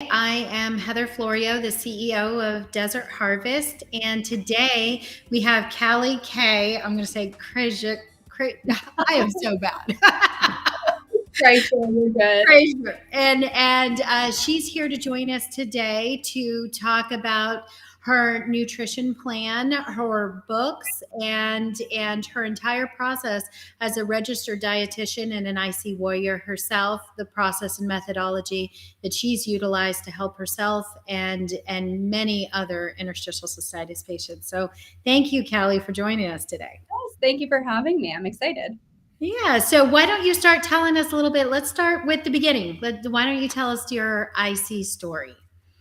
I am Heather Florio, the CEO of Desert Harvest, and today we have Callie K. I'm going to say Krajcir. I am so bad. Right, you're good. Krajcir. And she's here to join us today to talk about her nutrition plan, her books, and her entire process as a registered dietitian and an IC warrior herself, the process and methodology that she's utilized to help herself and many other interstitial cystitis patients. So thank you, Callie, for joining us today. Yes, thank you for having me. I'm excited. Yeah. So why don't you start telling us a little bit? Let's start with the beginning. Why don't you tell us your IC story?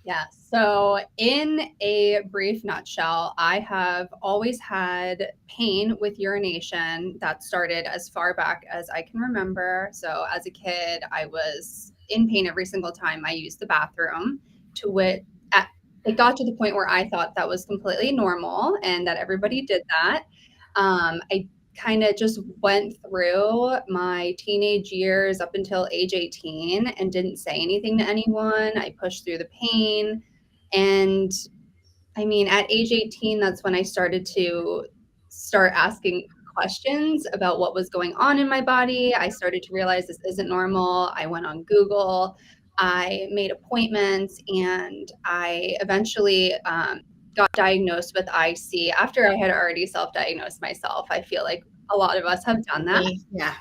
Yeah. So, in a brief nutshell, I have always had pain with urination that started as far back as I can remember. So, as a kid, I was in pain every single time I used the bathroom, to which it got to the point where I thought that was completely normal and that everybody did that. I kind of just went through my teenage years up until age 18 and didn't say anything to anyone. I pushed through the pain. And I mean, at age 18, that's when I started to start asking questions about what was going on in my body. I started to realize this isn't normal. I went on Google, I made appointments, and I eventually got diagnosed with IC after I had already self diagnosed myself. I feel like a lot of us have done that. Yeah.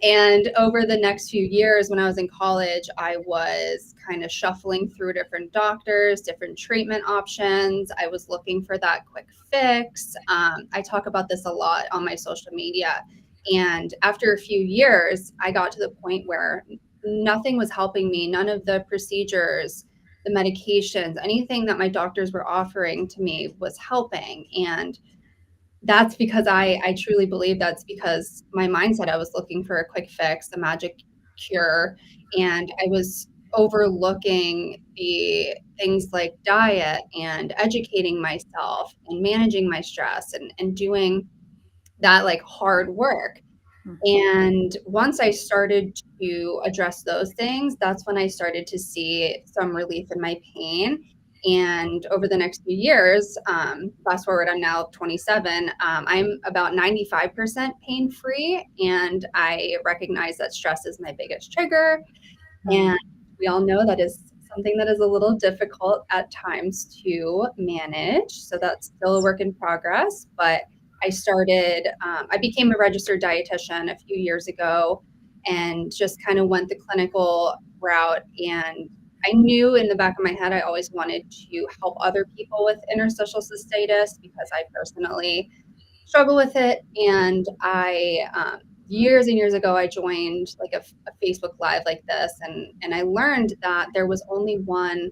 And over the next few years, when I was in college, I was kind of shuffling through different doctors, different treatment options. I was looking for that quick fix. I talk about this a lot on my social media. And after a few years, I got to the point where nothing was helping me. None of the procedures, the medications, anything that my doctors were offering to me was helping. And that's because I truly believe that's because my mindset, I was looking for a quick fix, a magic cure, and I was overlooking the things like diet and educating myself and managing my stress and doing that like hard work. And once I started to address those things, that's when I started to see some relief in my pain. And over the next few years, fast forward, I'm now 27, I'm about 95% pain free. And I recognize that stress is my biggest trigger. And we all know that is something that is a little difficult at times to manage. So that's still a work in progress. But I became a registered dietitian a few years ago and just kind of went the clinical route. And I knew in the back of my head, I always wanted to help other people with interstitial cystitis because I personally struggle with it. And years and years ago, I joined like a Facebook Live like this, and I learned that there was only one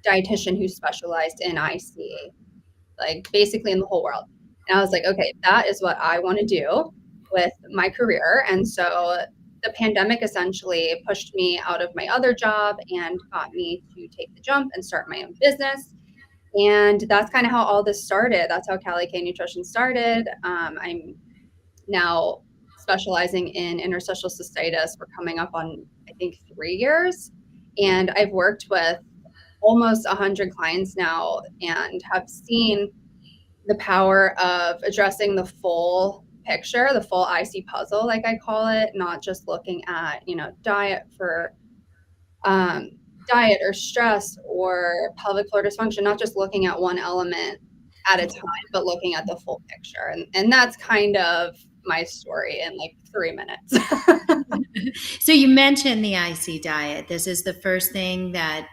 dietitian who specialized in IC, like basically in the whole world. And I was like, okay, that is what I want to do with my career. And so the pandemic essentially pushed me out of my other job and got me to take the jump and start my own business. And that's kind of how all this started. That's how Callie K Nutrition started. I'm now specializing in interstitial cystitis. We're coming up on, I think, 3 years. And I've worked with almost 100 clients now and have seen the power of addressing the full picture, the full IC puzzle, like I call it, not just looking at, diet or stress or pelvic floor dysfunction, not just looking at one element at a time, but looking at the full picture. And that's kind of my story in like 3 minutes. So you mentioned the IC diet. This is the first thing that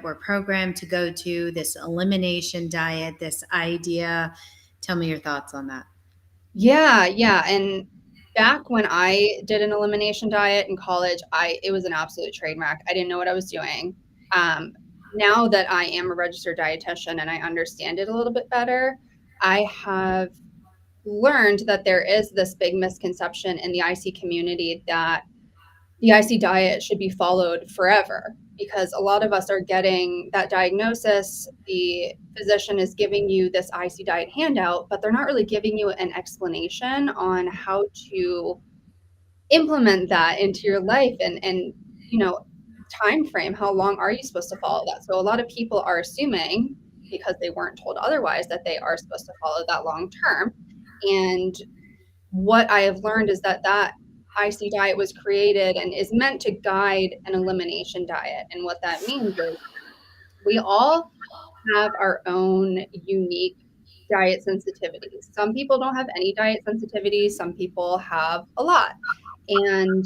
we're programmed to go to, this elimination diet, this idea. Tell me your thoughts on that. Yeah. And back when I did an elimination diet in college, it was an absolute train wreck. I didn't know what I was doing. Now that I am a registered dietitian and I understand it a little bit better, I have learned that there is this big misconception in the IC community that the IC diet should be followed forever, because a lot of us are getting that diagnosis. The physician is giving you this IC diet handout, but they're not really giving you an explanation on how to implement that into your life and time frame. How long are you supposed to follow that? So a lot of people are assuming, because they weren't told otherwise, that they are supposed to follow that long term. And what I have learned is that that IC diet was created and is meant to guide an elimination diet. And what that means is we all have our own unique diet sensitivities. Some people don't have any diet sensitivity, some people have a lot. And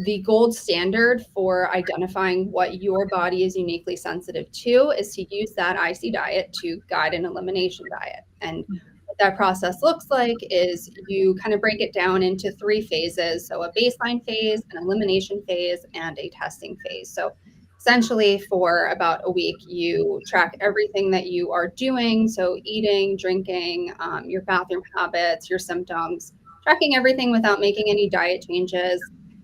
the gold standard for identifying what your body is uniquely sensitive to is to use that IC diet to guide an elimination diet. And what that process looks like is you kind of break it down into 3 phases. So a baseline phase, an elimination phase, and a testing phase. So essentially for about a week, you track everything that you are doing. So eating, drinking, your bathroom habits, your symptoms, tracking everything without making any diet changes,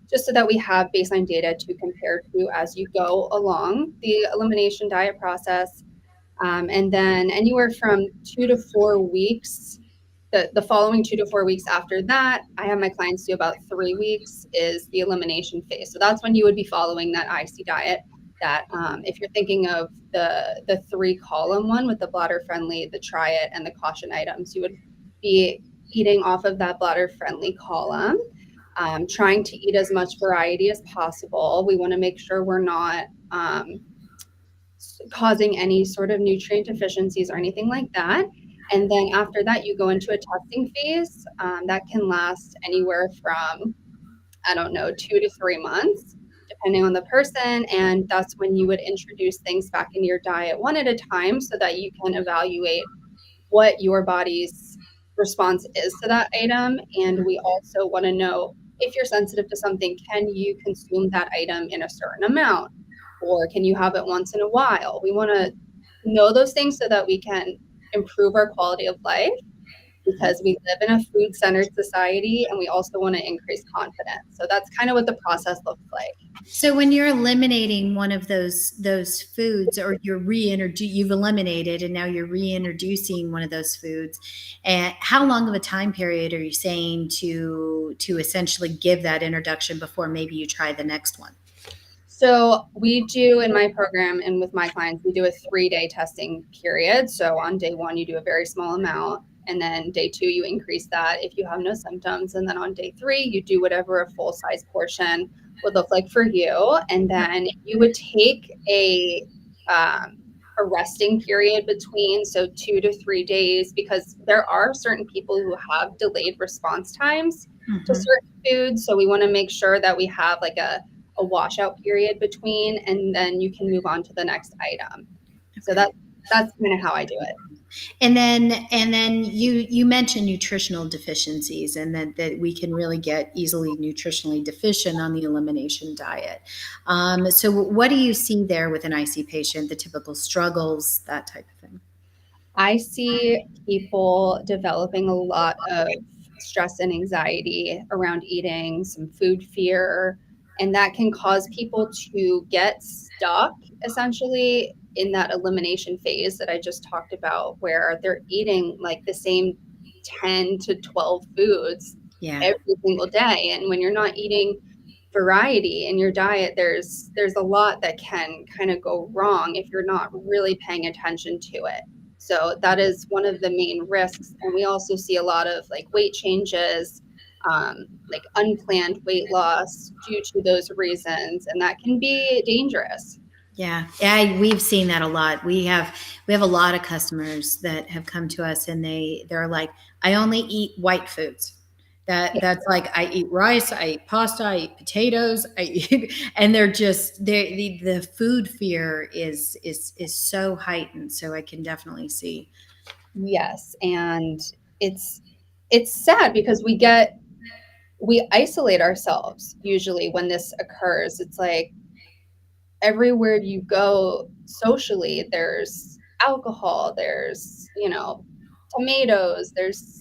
just so that we have baseline data to compare to as you go along the elimination diet process. And then anywhere from 2 to 4 weeks, the following 2 to 4 weeks after that, I have my clients do about 3 weeks is the elimination phase. So that's when you would be following that IC diet. That if you're thinking of the 3-column one with the bladder friendly, the try it, and the caution items, you would be eating off of that bladder friendly column. Trying to eat as much variety as possible. We want to make sure we're not causing any sort of nutrient deficiencies or anything like that. And then after that, you go into a testing phase that can last anywhere from, I don't know, 2 to 3 months, depending on the person. And that's when you would introduce things back in your diet one at a time so that you can evaluate what your body's response is to that item. And we also want to know if you're sensitive to something, can you consume that item in a certain amount? Or can you have it once in a while? We want to know those things so that we can improve our quality of life, because we live in a food centered society and we also want to increase confidence. So that's kind of what the process looks like. So when you're eliminating one of those foods, or you've eliminated and now you're reintroducing one of those foods, and how long of a time period are you saying to essentially give that introduction before maybe you try the next one? So we do in my program and with my clients, we do a 3-day testing period. So on day 1, you do a very small amount. And then day 2, you increase that if you have no symptoms. And then on day 3, you do whatever a full size portion would look like for you. And then you would take a resting period between, so 2 to 3 days, because there are certain people who have delayed response times to certain foods. So we want to make sure that we have like a washout period between, and then you can move on to the next item. So that's kind of how I do it. And then you mentioned nutritional deficiencies, and that we can really get easily nutritionally deficient on the elimination diet. So what do you see there with an IC patient, the typical struggles, that type of thing? I see people developing a lot of stress and anxiety around eating, some food fear, and that can cause people to get stuck essentially in that elimination phase that I just talked about, where they're eating like the same 10 to 12 foods every single day. And when you're not eating variety in your diet, there's a lot that can kind of go wrong if you're not really paying attention to it. So that is one of the main risks. And we also see a lot of like weight changes, like unplanned weight loss due to those reasons, and that can be dangerous. Yeah, we've seen that a lot. We have a lot of customers that have come to us, and they're like, I only eat white foods. That's like, I eat rice, I eat pasta, I eat potatoes, and they're just the food fear is so heightened. So I can definitely see. Yes, and it's sad because we isolate ourselves usually when this occurs. It's like everywhere you go socially, there's alcohol, there's, tomatoes, there's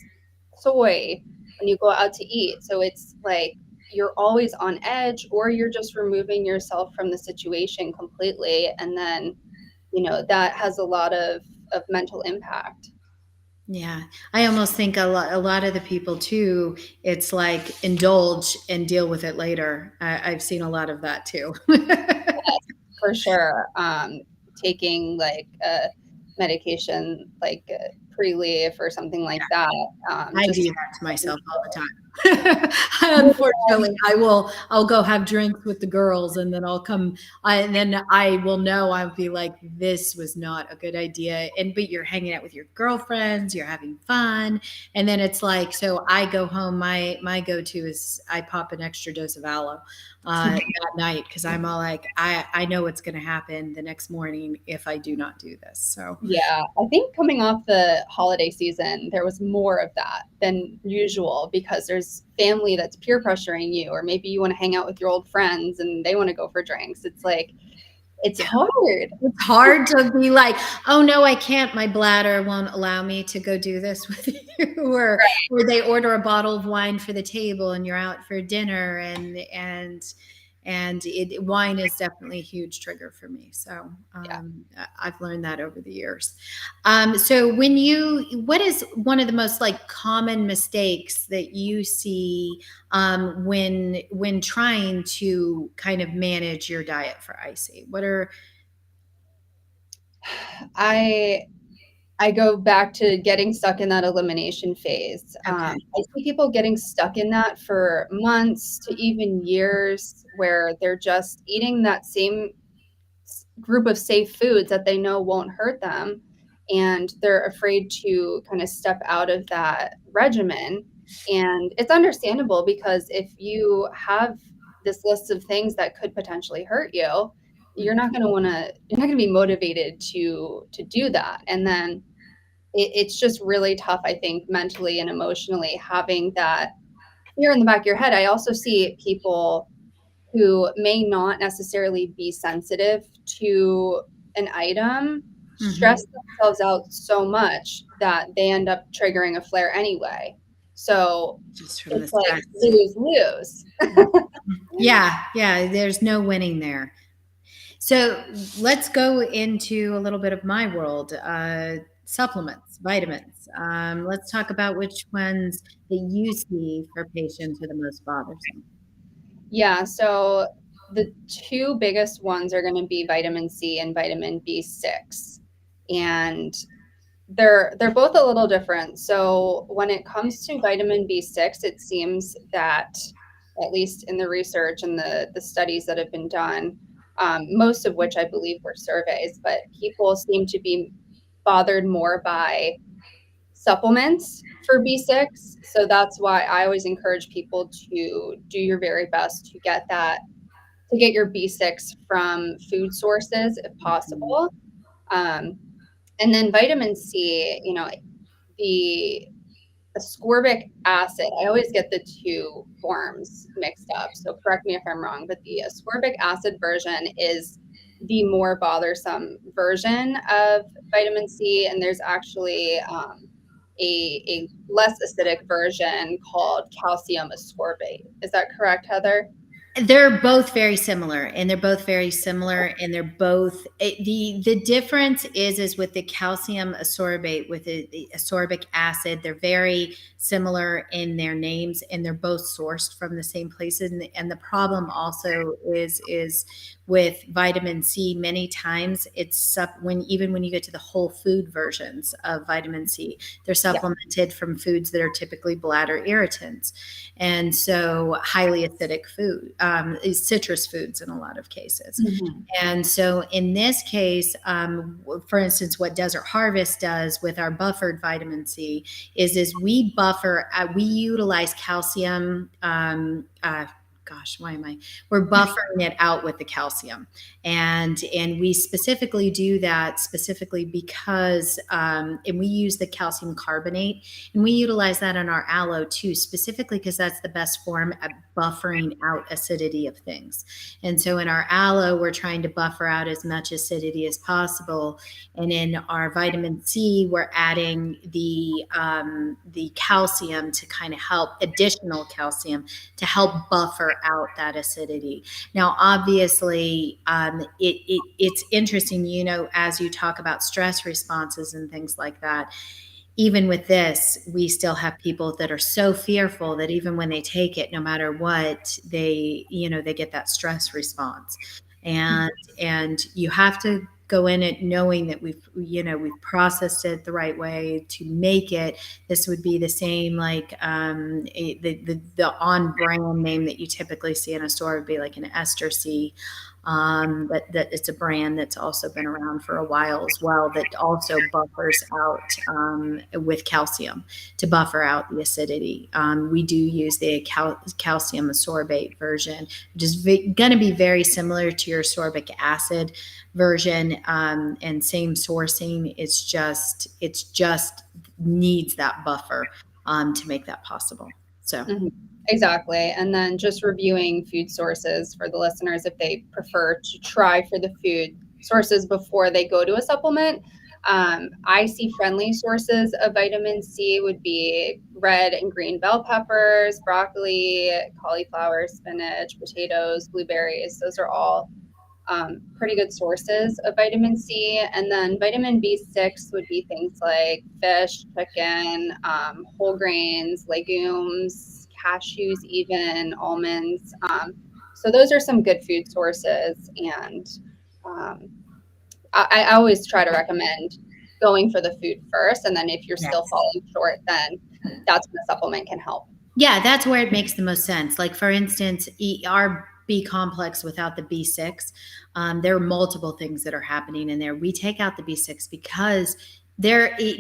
soy when you go out to eat. So it's like you're always on edge, or you're just removing yourself from the situation completely. And then, that has a lot of mental impact. Yeah, I almost think a lot of the people too, it's like indulge and deal with it later. I've seen a lot of that too. for sure. Taking like a medication like pre-leaf or something like that. I do Just that to myself all the time. Unfortunately, I'll go have drinks with the girls and then and then I will know, I'll be like, this was not a good idea. But you're hanging out with your girlfriends, you're having fun. And then it's like, so I go home, my go-to is I pop an extra dose of aloe that night, because I'm all like, I know what's going to happen the next morning if I do not do this. So yeah, I think coming off the holiday season, there was more of that than usual because there's family that's peer pressuring you, or maybe you want to hang out with your old friends and they want to go for drinks. It's like, it's hard. it's hard to be like, oh no, I can't. My bladder won't allow me to go do this with you. Or they order a bottle of wine for the table and you're out for dinner, and wine is definitely a huge trigger for me. So Yeah. I've learned that over the years. So what is one of the most like common mistakes that you see when trying to kind of manage your diet for IC? What are I I go back to getting stuck in that elimination phase. Okay. I see people getting stuck in that for months to even years, where they're just eating that same group of safe foods that they know won't hurt them. And they're afraid to kind of step out of that regimen. And it's understandable because if you have this list of things that could potentially hurt you, you're not going to be motivated to do that. And then it's just really tough, I think, mentally and emotionally having that fear in the back of your head. I also see people who may not necessarily be sensitive to an item Mhm. stress themselves out so much that they end up triggering a flare anyway. So Just from the it's like stress. lose lose. Yeah, yeah, there's no winning there. So let's go into a little bit of my world. Supplements, vitamins. Let's talk about which ones that you see for patients are the most bothersome. Yeah, so the two biggest ones are going to be vitamin C and vitamin B6. And they're both a little different. So when it comes to vitamin B6, it seems that, at least in the research and the studies that have been done, most of which I believe were surveys, but people seem to be bothered more by supplements for B6. So that's why I always encourage people to do your very best to get your B6 from food sources if possible. Um, and then vitamin C, the ascorbic acid, I always get the two forms mixed up. So correct me if I'm wrong, but the ascorbic acid version is the more bothersome version of vitamin C. And there's actually a less acidic version called calcium ascorbate. Is that correct, Heather? They're both very similar, and they're both very similar, and they're both the difference is with the calcium ascorbate with the ascorbic acid. They're very similar in their names, and they're both sourced from the same places. And the problem also is with vitamin C. Many times even when you get to the whole food versions of vitamin C, they're Yeah. supplemented from foods that are typically bladder irritants, and so highly acidic food, citrus foods in a lot of cases. Mhm. And so in this case, for instance, what Desert Harvest does with our buffered vitamin C is we utilize calcium. Gosh, why am I? We're buffering it out with the calcium, and we specifically do that specifically because, and we use the calcium carbonate, and we utilize that in our aloe too, specifically because that's the best form at buffering out acidity of things. And so in our aloe, we're trying to buffer out as much acidity as possible. And in our vitamin C, we're adding the calcium to kind of help, additional calcium to help buffer out that acidity. Now, obviously, it's interesting, as you talk about stress responses and things like that. Even with this, we still have people that are so fearful that even when they take it, no matter what, they get that stress response. and you have to go in it knowing that we've processed it the right way to make it. This would be the same like the on brand name that you typically see in a store would be like an Ester C. But that it's a brand that's also been around for a while as well, that also buffers out with calcium to buffer out the acidity. We do use the calcium ascorbate version, which is going to be very similar to your ascorbic acid version, and same sourcing. It's just needs that buffer to make that possible. So. Mhm. Exactly. And then just reviewing food sources for the listeners if they prefer to try for the food sources before they go to a supplement. IC friendly sources of vitamin C would be red and green bell peppers, broccoli, cauliflower, spinach, potatoes, blueberries. Those are all pretty good sources of vitamin C. And then vitamin B6 would be things like fish, chicken, whole grains, legumes, cashews, even almonds. So those are some good food sources. And um, I always try to recommend going for the food first. And then if you're still Yes. falling short, then that's when a supplement can help. Yeah, that's where it makes the most sense. Like for instance, our B complex without the B6, there are multiple things that are happening in there. We take out the B6 because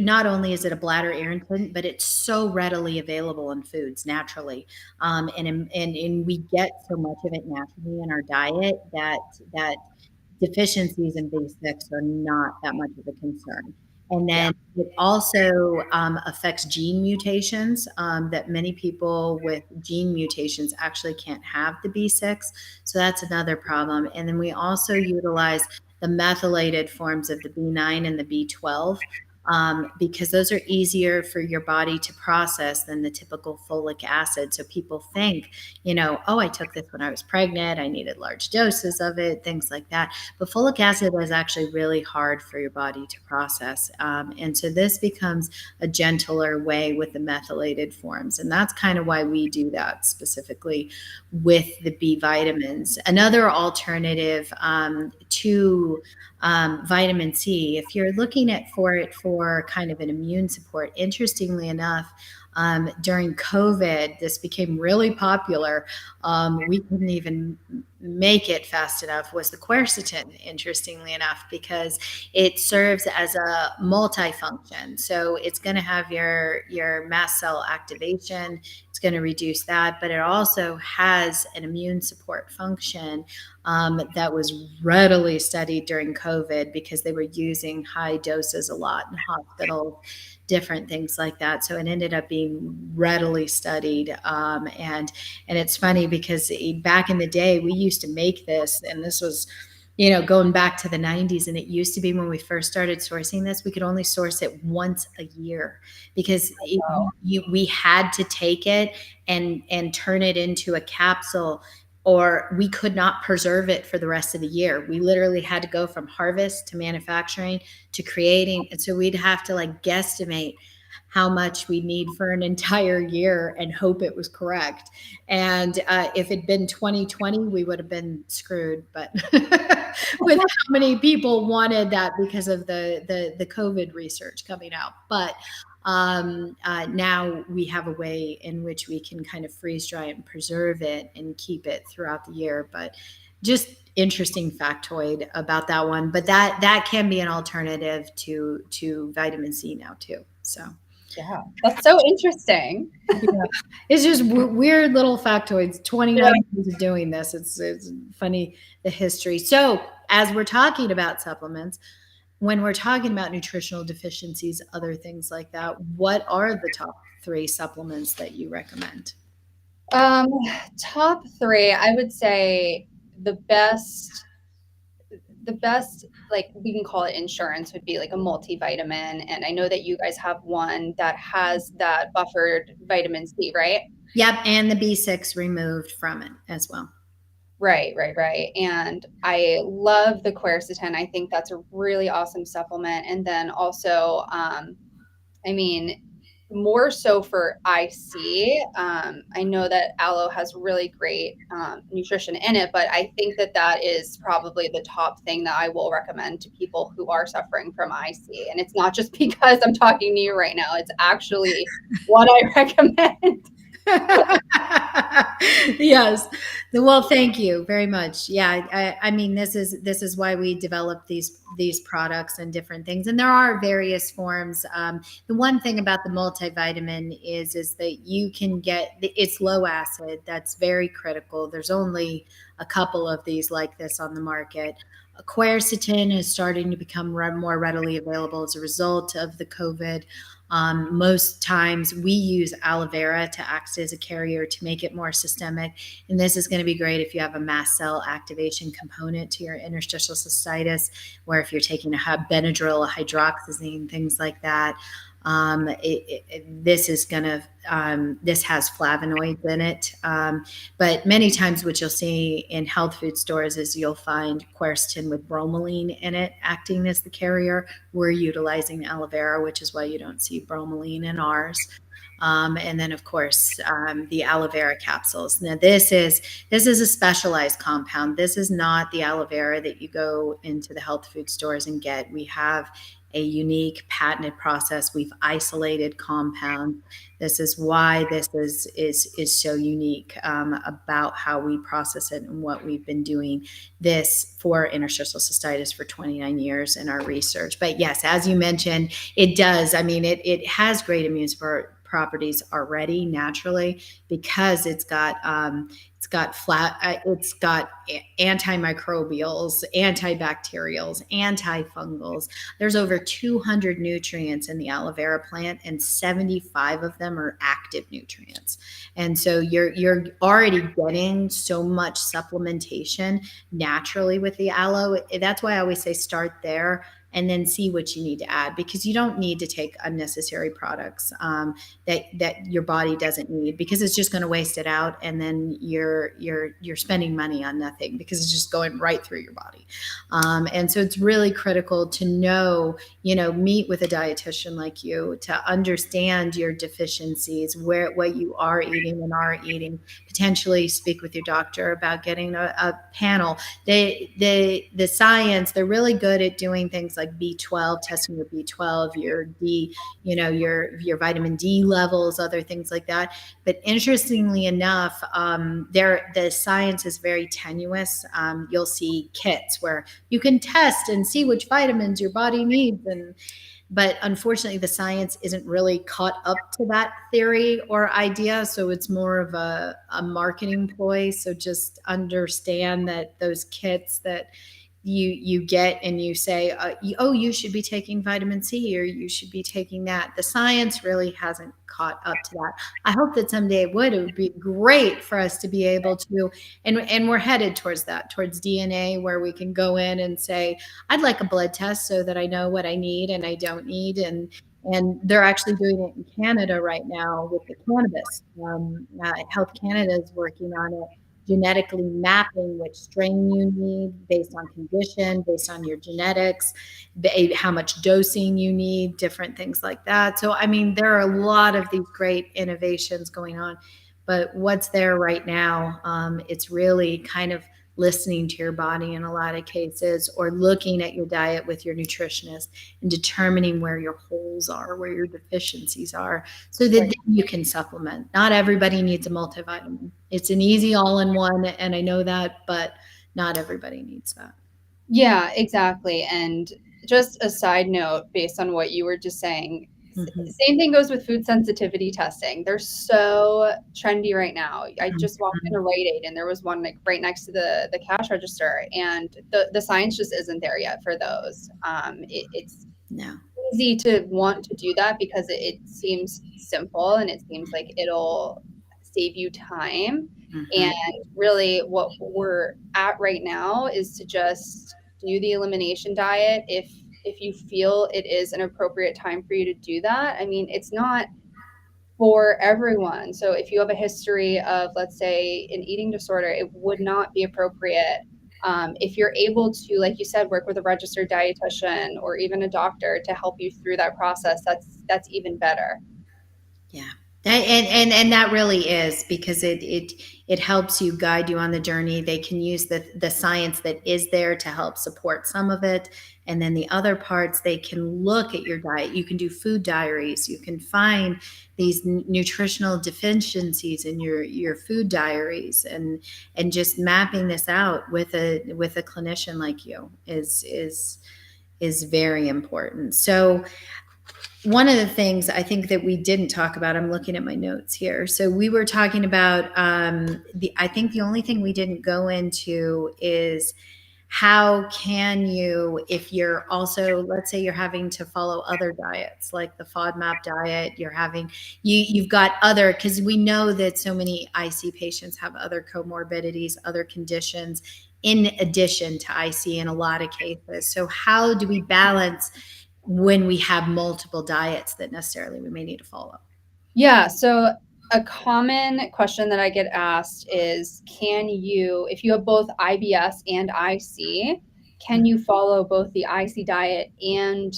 not only is it a bladder irritant, but it's so readily available in foods naturally, and we get so much of it naturally in our diet that deficiencies in B6 are not that much of a concern. And Yeah. then it also affects gene mutations, that many people with gene mutations actually can't have the B6. So that's another problem. And then we also utilize the methylated forms of the B9 and the B12, because those are easier for your body to process than the typical folic acid. So people think, oh, I took this when I was pregnant, I needed large doses of it, things like that. But folic acid is actually really hard for your body to process. And so this becomes a gentler way with the methylated forms. And that's kind of why we do that specifically with the B vitamins. Another alternative to vitamin C, if you're looking at for it for kind of an immune support, interestingly enough, during COVID, this became really popular. We couldn't even make it fast enough, was the quercetin, interestingly enough, because it serves as a multifunction. So it's going to have your mast cell activation. It's going to reduce that, but it also has an immune support function that was readily studied during COVID because they were using high doses a lot in hospitals, different things like that. So it ended up being readily studied. And it's funny because back in the day, we used to make this, and this was, going back to the 90s. And it used to be when we first started sourcing this, we could only source it once a year because we had to take it and turn it into a capsule, or we could not preserve it for the rest of the year. We literally had to go from harvest to manufacturing to creating. And so we'd have to like guesstimate how much we need for an entire year and hope it was correct. And if it'd been 2020, we would have been screwed. But with how many people wanted that because of the COVID research coming out. But now we have a way in which we can kind of freeze dry it and preserve it and keep it throughout the year. But just interesting factoid about that one. But that can be an alternative to vitamin C now too. So. Yeah, that's so interesting. Yeah. It's just weird little factoids. 29 years of doing this. It's funny, the history. So as we're talking about supplements, when we're talking about nutritional deficiencies, other things like that, what are the top 3 supplements that you recommend? Top 3, I would say the best, like we can call it insurance, would be like a multivitamin. And I know that you guys have one that has that buffered vitamin C, right? Yep, and the B6 removed from it as well. Right. And I love the quercetin. I think that's a really awesome supplement. And then also, I mean, more so for IC. I know that aloe has really great nutrition in it, but I think that that is probably the top thing that I will recommend to people who are suffering from IC. And it's not just because I'm talking to you right now, it's actually what I recommend. Yes. Well, thank you very much. Yeah, I mean, this is why we develop these products and different things, and there are various forms. The one thing about the multivitamin is that you can get it's low acid. That's very critical. There's only a couple of these like this on the market. Quercetin is starting to become more readily available as a result of the COVID. Most times we use aloe vera to act as a carrier to make it more systemic. And this is going to be great if you have a mast cell activation component to your interstitial cystitis, where if you're taking a Benadryl, a hydroxyzine, things like that. This is going to this has flavonoids in it, but many times what you'll see in health food stores is you'll find quercetin with bromelain in it acting as the carrier. We're utilizing aloe vera, which is why you don't see bromelain in ours. And then, of course, the aloe vera capsules. Now, this is a specialized compound. This is not the aloe vera that you go into the health food stores and get. We have a unique patented process. We've isolated compounds. This is why this is so unique about how we process it and what we've been doing this for interstitial cystitis for 29 years in our research. But yes, as you mentioned, it does. I mean, it has great immune properties already naturally because it's got antimicrobials, antibacterials, antifungals. There's over 200 nutrients in the aloe vera plant, and 75 of them are active nutrients. And so you're already getting so much supplementation naturally with the aloe. That's why I always say start there and then see what you need to add, because you don't need to take unnecessary products that your body doesn't need, because it's just going to waste it out, and then you're spending money on nothing because it's just going right through your body. And so it's really critical to know, meet with a dietitian like you to understand your deficiencies, what you are eating and are eating. Potentially speak with your doctor about getting a panel. The science, they're really good at doing things like B12, testing your B12, your D, your vitamin D levels, other things like that. But interestingly enough, the science is very tenuous. You'll see kits where you can test and see which vitamins your body needs, but unfortunately the science isn't really caught up to that theory or idea. So it's more of a marketing ploy. So just understand that those kits that you get and you say, you should be taking vitamin C, or you should be taking that. The science really hasn't caught up to that. I hope that someday it would be great for us to be able to, and we're headed towards that, towards DNA, where we can go in and say, I'd like a blood test so that I know what I need and I don't need. And they're actually doing it in Canada right now with the cannabis. Health Canada is working on it, genetically mapping which strain you need based on condition, based on your genetics, how much dosing you need, different things like that. So, I mean, there are a lot of these great innovations going on, but what's there right now, it's really kind of listening to your body in a lot of cases, or looking at your diet with your nutritionist and determining where your holes are, where your deficiencies are, so that then you can supplement. Not everybody needs a multivitamin. It's an easy all-in-one, and I know that, but not everybody needs that. Yeah, exactly. And just a side note, based on what you were just saying, same thing goes with food sensitivity testing. They're so trendy right now. I just walked in a Rite Aid and there was one like right next to the cash register, and the science just isn't there yet for those. It's No. easy to want to do that because it seems simple and it seems like it'll save you time. And really what we're at right now is to just do the elimination diet if you feel it is an appropriate time for you to do that. I mean, it's not for everyone. So if you have a history of, let's say, an eating disorder, it would not be appropriate. If you're able to, like you said, work with a registered dietitian or even a doctor to help you through that process, that's even better. Yeah. And that really is because it helps you guide you on the journey. They can use the science that is there to help support some of it. And then the other parts, they can look at your diet. You can do food diaries. You can find these nutritional deficiencies in your food diaries, and just mapping this out with a clinician like you is very important. So one of the things I think that we didn't talk about, I'm looking at my notes here. So we were talking about I think the only thing we didn't go into is how can you, if you're also, let's say you're having to follow other diets like the FODMAP diet, you've got other, because we know that so many IC patients have other comorbidities, other conditions in addition to IC in a lot of cases. So how do we balance when we have multiple diets that necessarily we may need to follow? Yeah, so a common question that I get asked is, if you have both IBS and IC, can you follow both the IC diet and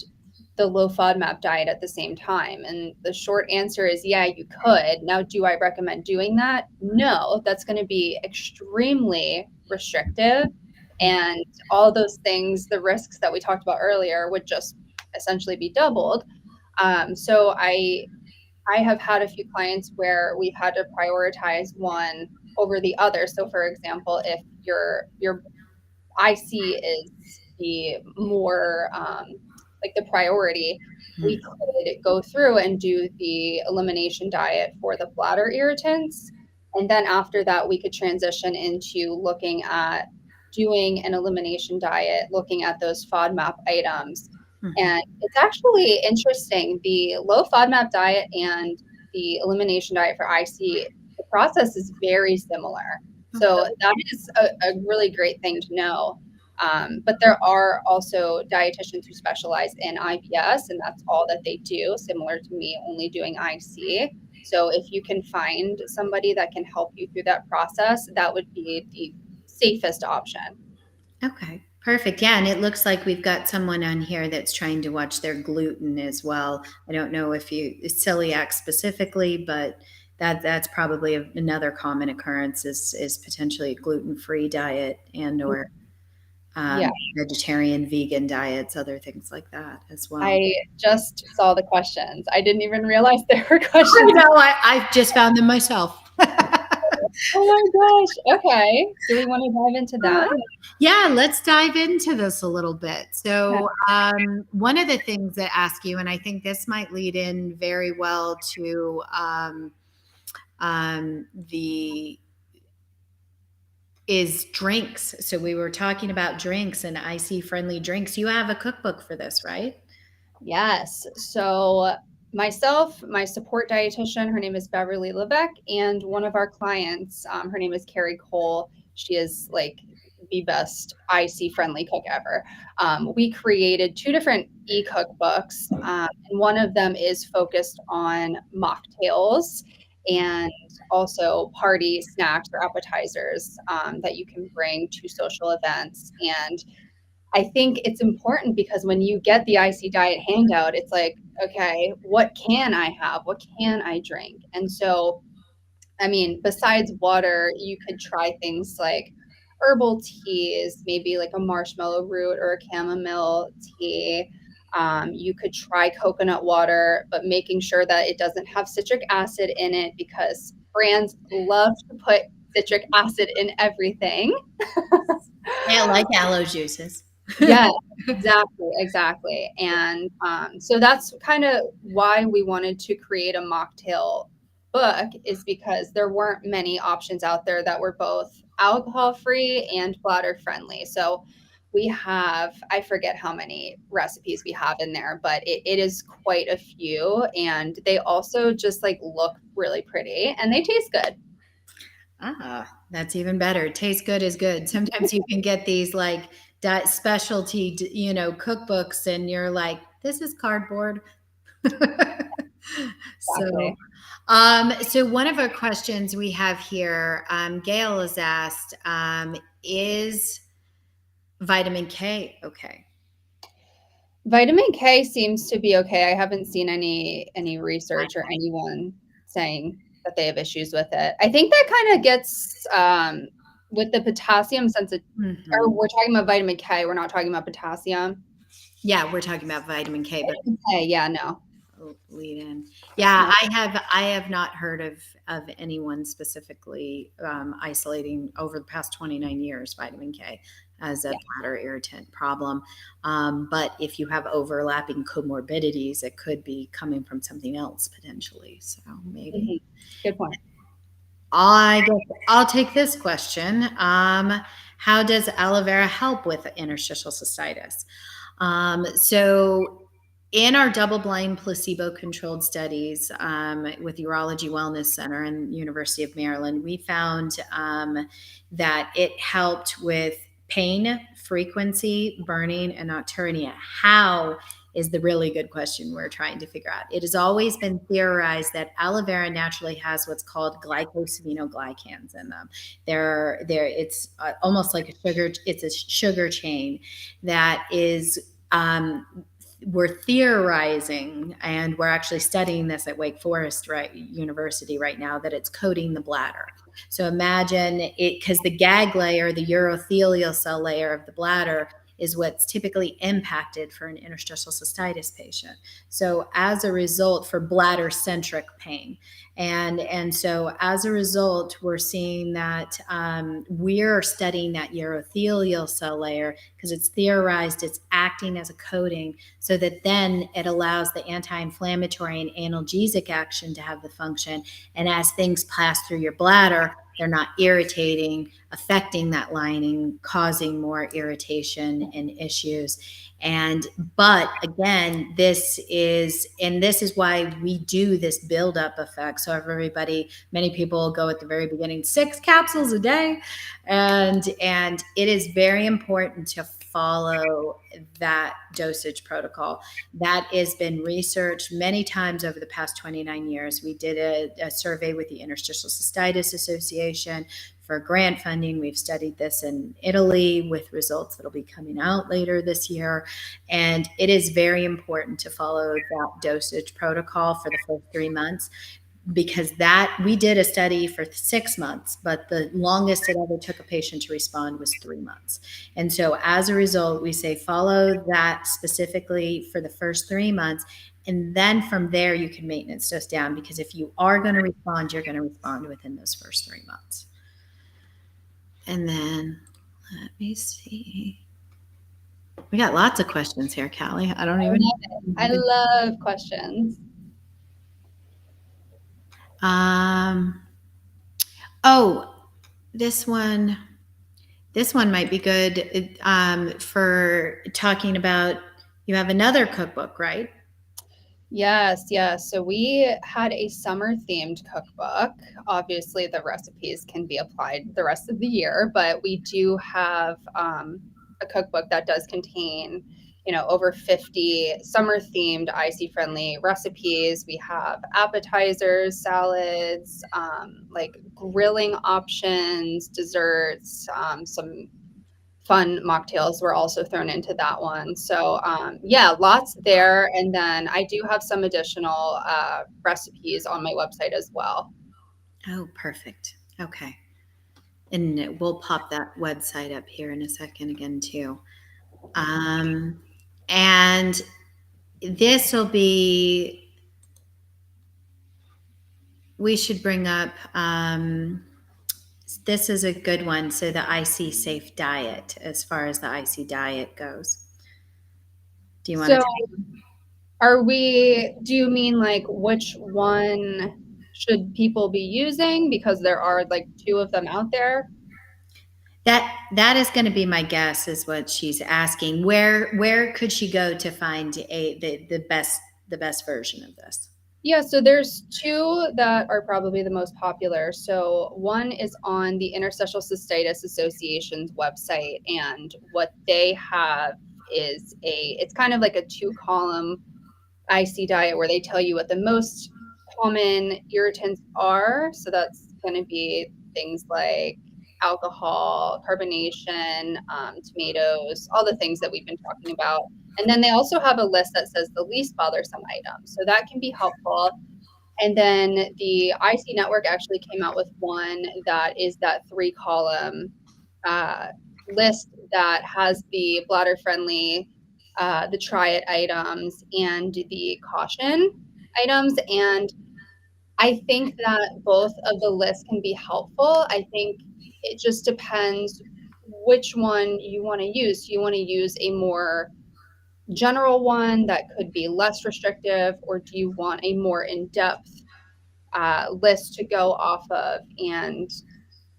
the low FODMAP diet at the same time? And the short answer is, yeah, you could. Now, do I recommend doing that? No, that's going to be extremely restrictive. And all those things, the risks that we talked about earlier, would just essentially be doubled. So I have had a few clients where we've had to prioritize one over the other. So for example, if your IC is the more like the priority, we could go through and do the elimination diet for the bladder irritants. And then after that, we could transition into looking at doing an elimination diet, looking at those FODMAP items. Mhm. And it's actually interesting. The low FODMAP diet and the elimination diet for IC, the process is very similar. So that is a really great thing to know. But there are also dietitians who specialize in IBS, and that's all that they do, similar to me only doing IC. So if you can find somebody that can help you through that process, that would be the safest option. Okay, perfect. Yeah, and it looks like we've got someone on here that's trying to watch their gluten as well. I don't know if it's celiac specifically, but that's probably another common occurrence is potentially a gluten-free diet and or Yeah, vegetarian, vegan diets, other things like that as well. I just saw the questions. I didn't even realize there were I questions. know. I just found them myself. Oh my gosh. Okay. Do we want to dive into that? Yeah, let's dive into this a little bit. Okay. So, one of the things that ask you, and I think this might lead in very well to the is drinks. So we were talking about drinks and IC friendly drinks. You have a cookbook for this, right? Yes. So myself, my support dietitian, her name is Beverly Levesque, and one of our clients, her name is Carrie Cole. She is like the best IC friendly cook ever. We created two different e-cookbooks, and one of them is focused on mocktails and also party snacks or appetizers that you can bring to social events. And I think it's important because when you get the IC diet handout, it's like, okay, what can I have? What can I drink? And so, I mean, besides water, you could try things like herbal teas, maybe like a marshmallow root or a chamomile tea. You could try coconut water, but making sure that it doesn't have citric acid in it because brands love to put citric acid in everything. I like aloe juices. Yes, exactly, exactly. And so that's kind of why we wanted to create a mocktail book, is because there weren't many options out there that were both alcohol free and bladder friendly. So we have, I forget how many recipes we have in there, but it is quite a few. And they also just like look really pretty and they taste good. Ah, that's even better. Tastes good is good. Sometimes you can get these like specialty, cookbooks, and you're like, this is cardboard. So, Exactly. so one of our questions we have here, Gail has asked, is vitamin K okay? Vitamin K seems to be okay. I haven't seen any research or anyone saying that they have issues with it. I think that kind of gets with the potassium since it, or Mhm. we're talking about vitamin K, we're not talking about potassium. Yeah, we're talking about vitamin K, but Vitamin K, yeah, no. lead in. Yeah, No. I have not heard of anyone specifically isolating over the past 29 years vitamin K as a Yeah. bladder irritant problem. But if you have overlapping comorbidities, it could be coming from something else potentially. So maybe. Mhm. Good point. I guess I'll take this question. How does aloe vera help with interstitial cystitis? So, in our double-blind, placebo-controlled studies with Urology Wellness Center and University of Maryland, we found that it helped with pain, frequency, burning, and nocturia. How is the really good question we're trying to figure out. It has always been theorized that aloe vera naturally has what's called glycosaminoglycans in them. It's almost like a sugar. It's a sugar chain that is we're theorizing, and we're actually studying this at Wake Forest University right now, that it's coating the bladder. So imagine it, because the gag layer, the urothelial cell layer of the bladder, is what's typically impacted for an interstitial cystitis patient. So as a result, for bladder centric pain, and so as a result, we're seeing that we're studying that urothelial cell layer because it's theorized it's acting as a coating, so that then it allows the anti-inflammatory and analgesic action to have the function. And as things pass through your bladder, they're not irritating, affecting that lining, causing more irritation and issues. And but again, this is why we do this buildup effect. So everybody, many people go at the very beginning, 6 capsules a day, and it is very important to follow that dosage protocol. That has been researched many times over the past 29 years. We did a survey with the Interstitial Cystitis Association for grant funding. We've studied this in Italy with results that'll be coming out later this year. And it is very important to follow that dosage protocol for the first 3 months, because that we did a study for 6 months, but the longest it ever took a patient to respond was 3 months. And so as a result, we say follow that specifically for the first 3 months. And then from there, you can maintenance dose down, because if you are going to respond, you're going to respond within those first 3 months. And then let me see. We got lots of questions here, Callie. I don't I even. love it. I love questions. Um, oh, this one. This one might be good for talking about. You have another cookbook, right? Yes, yes. So we had a summer themed cookbook. Obviously, the recipes can be applied the rest of the year, but we do have a cookbook that does contain, over 50 summer themed, IC friendly recipes. We have appetizers, salads, like grilling options, desserts, some fun mocktails were also thrown into that one. So yeah, lots there. And then I do have some additional recipes on my website as well. Oh, perfect. Okay. And we'll pop that website up here in a second again, too. Um, and this will be, we should bring up, this is a good one. So the IC Safe Diet, as far as the IC diet goes. Do you want So to do you mean like which one should people be using? Because there are like two of them out there. that is going to be my guess, is what she's asking. Where could she go to find the best version of this? Yeah, so there's two that are probably the most popular. So one is on the Interstitial Cystitis Association's website, and what they have is it's kind of like a two-column IC diet where they tell you what the most common irritants are. So that's going to be things like alcohol, carbonation, tomatoes, all the things that we've been talking about. And then they also have a list that says the least bothersome items. So that can be helpful. And then the IC network actually came out with one that is that 3-column uh, list that has the bladder friendly, the try it items, and the caution items. And I think that both of the lists can be helpful. I think it just depends which one you want to use. Do you want to use a more general one that could be less restrictive, or do you want a more in-depth list to go off of? And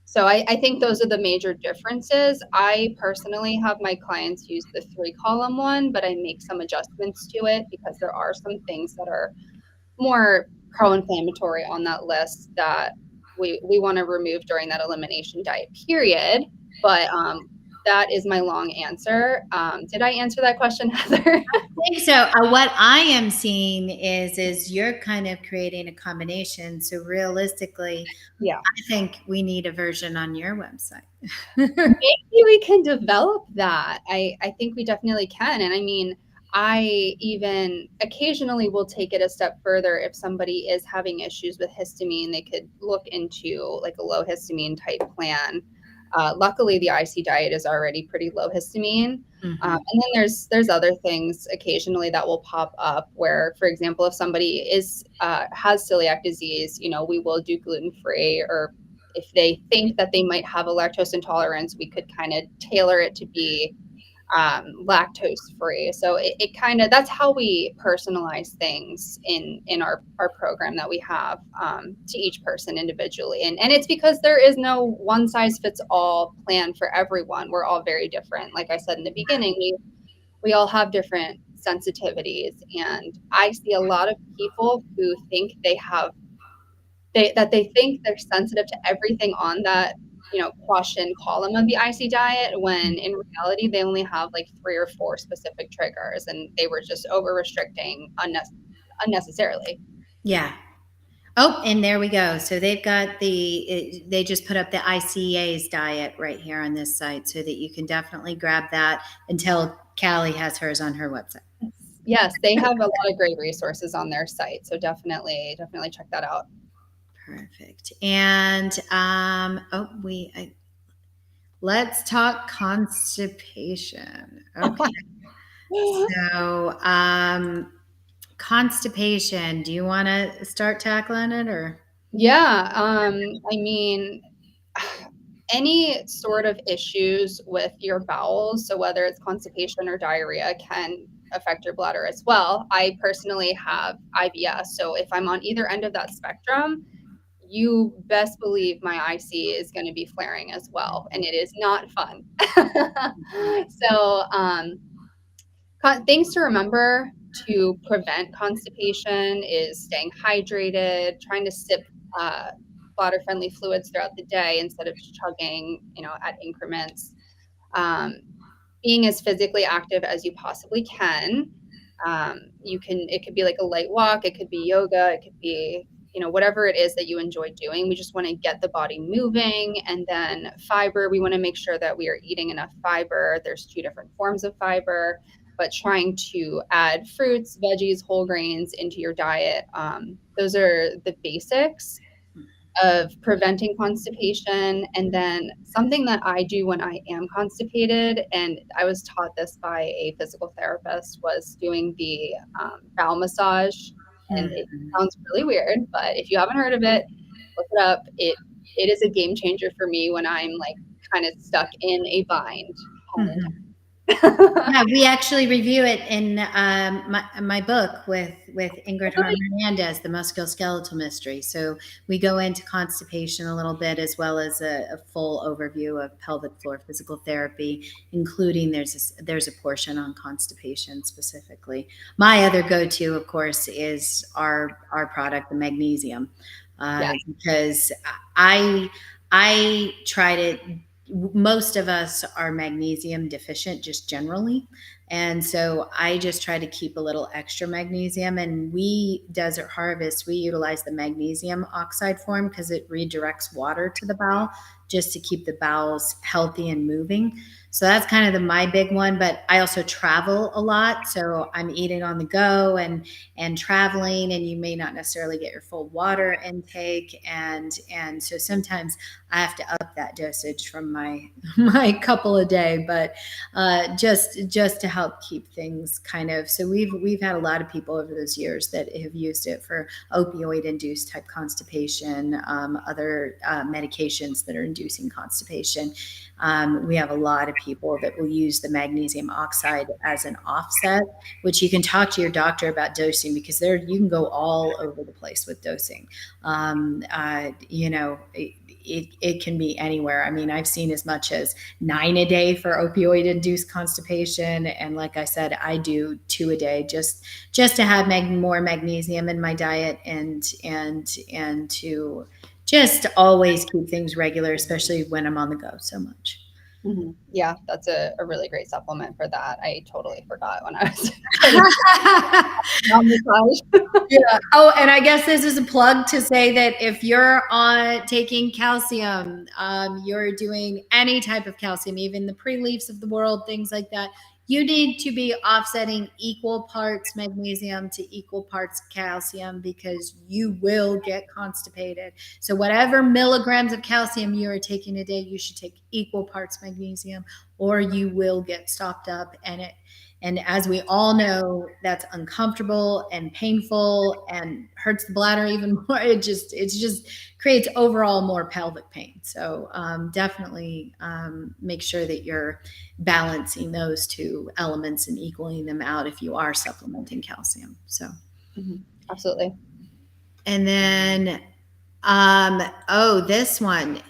so I think those are the major differences. I personally have my clients use the 3-column one, but I make some adjustments to it because there are some things that are more pro-inflammatory on that list that we want to remove during that elimination diet period. But that is my long answer. Did I answer that question, Heather? I think so. What I am seeing is you're kind of creating a combination. So realistically, Yeah. I think we need a version on your website. Maybe we can develop that. I think we definitely can. And I mean, I even occasionally will take it a step further. If somebody is having issues with histamine, they could look into like a low histamine type plan. Luckily, the IC diet is already pretty low histamine. Mm-hmm. And then there's other things occasionally that will pop up where, for example, if somebody is has celiac disease, we will do gluten free, or if they think that they might have a lactose intolerance, we could kind of tailor it to be lactose free. So it kind of, that's how we personalize things in our program that we have to each person individually. And it's because there is no one size fits all plan for everyone. We're all very different. Like I said in the beginning, we all have different sensitivities. And I see a lot of people who think they think they're sensitive to everything on that, caution column of the IC diet, when in reality they only have like 3 or 4 specific triggers, and they were just over restricting unnecessarily. Yeah. Oh, and there we go. So they've got they just put up the ICA's diet right here on this site so that you can definitely grab that until Callie has hers on her website. Yes, they have a lot of great resources on their site. So definitely check that out. Perfect. And let's talk constipation. Okay. So constipation. Do you want to start tackling it or? Yeah, I mean, any sort of issues with your bowels, so whether it's constipation or diarrhea, can affect your bladder as well. I personally have IBS, so if I'm on either end of that spectrum, you best believe my IC is going to be flaring as well, and it is not fun. So, things to remember to prevent constipation is staying hydrated, trying to sip bladder friendly fluids throughout the day instead of chugging, at increments. Um, Being as physically active as you possibly can. It could be like a light walk, it could be yoga, it could be, whatever it is that you enjoy doing. We just want to get the body moving. And then fiber, we want to make sure that we are eating enough fiber. There's 2 different forms of fiber, but trying to add fruits, veggies, whole grains into your diet. Those are the basics of preventing constipation. And then something that I do when I am constipated, and I was taught this by a physical therapist, was doing the bowel massage. And it sounds really weird, but if you haven't heard of it, look it up. It is a game changer for me when I'm like kind of stuck in a bind. Yeah, we actually review it in my book with Ingrid Harm Hernandez, The Musculoskeletal Mystery. So we go into constipation a little bit, as well as a full overview of pelvic floor physical therapy, including there's a portion on constipation specifically. My other go-to, of course, is our product, the magnesium, because I try to. Most of us are magnesium deficient just generally. And so I just try to keep a little extra magnesium. And we, Desert Harvest, we utilize the magnesium oxide form because it redirects water to the bowel just to keep the bowels healthy and moving. So that's kind of my big one. But I also travel a lot, so I'm eating on the go and traveling, and you may not necessarily get your full water intake, and so sometimes I have to up that dosage from my my couple a day. But just to help keep things kind of, so we've had a lot of people over those years that have used it for opioid induced type constipation, other medications that are inducing constipation. We have a lot of people that will use the magnesium oxide as an offset, which you can talk to your doctor about dosing, because there you can go all over the place with dosing. It can be anywhere. I mean, I've seen as much as 9 a day for opioid induced constipation, and like I said, I do 2 a day just to have more magnesium in my diet, and to just always keep things regular, especially when I'm on the go so much. Mm-hmm. Yeah, that's a really great supplement for that. I totally forgot when I was on massage. Yeah. Oh, and I guess this is a plug to say that if you're on taking calcium, you're doing any type of calcium, even the pre-leafs of the world, things like that, you need to be offsetting equal parts magnesium to equal parts calcium, because you will get constipated. So whatever milligrams of calcium you are taking a day, you should take equal parts magnesium, or you will get stopped up. And as we all know, that's uncomfortable and painful and hurts the bladder even more. It just creates overall more pelvic pain. So definitely make sure that you're balancing those two elements and equaling them out if you are supplementing calcium. So Absolutely. And then this one.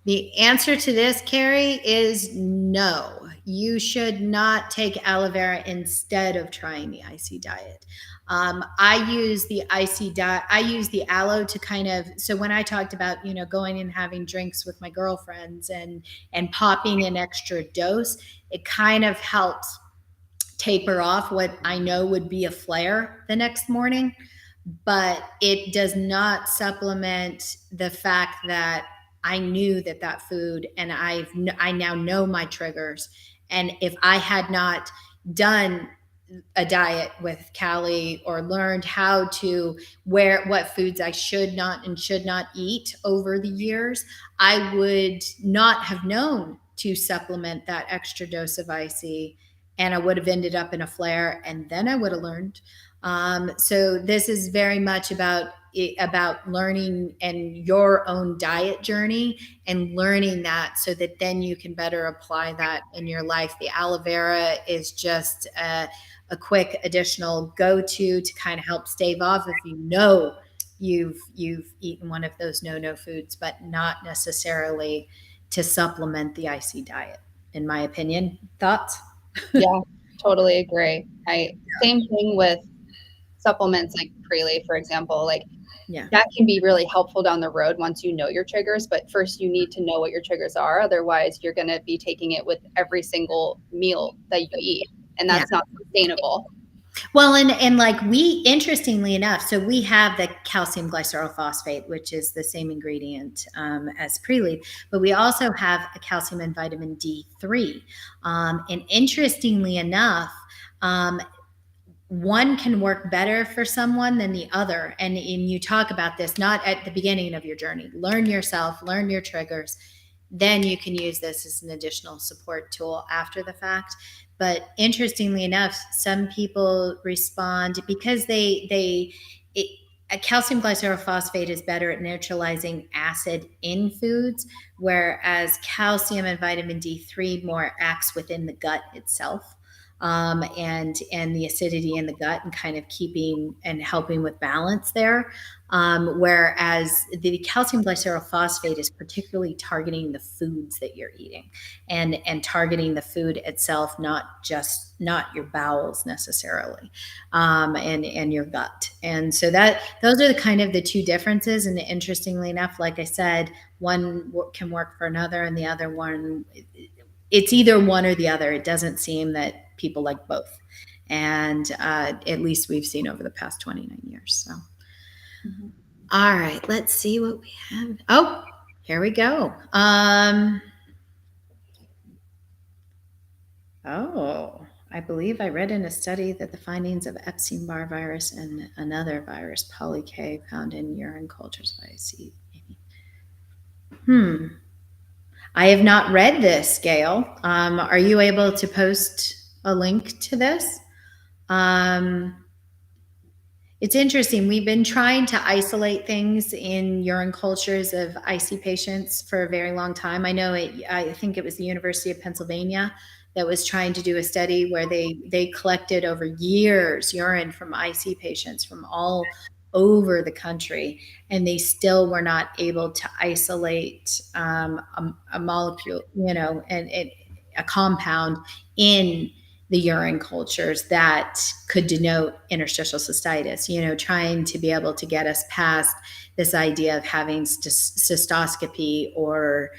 The answer to this, Carrie, is no. You should not take aloe vera instead of trying the IC diet. I use the IC diet. I use the aloe to kind of. So when I talked about going and having drinks with my girlfriends and popping an extra dose, it kind of helps taper off what I know would be a flare the next morning, but it does not supplement the fact that I knew that food, and I now know my triggers. And if I had not done a diet with Callie or learned how to what foods I should not and should not eat over the years, I would not have known to supplement that extra dose of IC, and I would have ended up in a flare, and then I would have learned. So this is very much about learning and your own diet journey, and learning that so that then you can better apply that in your life. The aloe vera is just a quick additional go-to to kind of help stave off if you've eaten one of those no foods, but not necessarily to supplement the IC diet, in my opinion. Thoughts? Yeah, totally agree. Same thing with supplements like Prele, for example. Like that can be really helpful down the road once you know your triggers, but first you need to know what your triggers are. Otherwise, you're going to be taking it with every single meal that you eat, and that's not sustainable. Well, and like interestingly enough, so we have the calcium glycerophosphate, which is the same ingredient as Prele, but we also have a calcium and vitamin D3. And interestingly enough, one can work better for someone than the other. And you talk about this not at the beginning of your journey. Learn yourself, learn your triggers. Then you can use this as an additional support tool after the fact. But interestingly enough, some people respond because a calcium glycerophosphate is better at neutralizing acid in foods, whereas calcium and vitamin D3 more acts within the gut itself. And the acidity in the gut, and kind of keeping and helping with balance there. Whereas the calcium glycerophosphate is particularly targeting the foods that you're eating, and targeting the food itself, not your bowels necessarily, and your gut. And so those are the two differences. And interestingly enough, like I said, one can work for another, and the other one, it's either one or the other. It doesn't seem that people like both. And at least we've seen over the past 29 years. So, All right, let's see what we have. Oh, Here we go. I believe I read in a study that the findings of Epstein-Barr virus and another virus, poly-K, found in urine cultures by C. I have not read this, Gail. Are you able to post a link to this? It's interesting. We've been trying to isolate things in urine cultures of IC patients for a very long time. I think it was the University of Pennsylvania that was trying to do a study where they collected over years urine from IC patients from all over the country, and they still were not able to isolate a molecule, and a compound in the urine cultures that could denote interstitial cystitis, trying to be able to get us past this idea of having cystoscopy or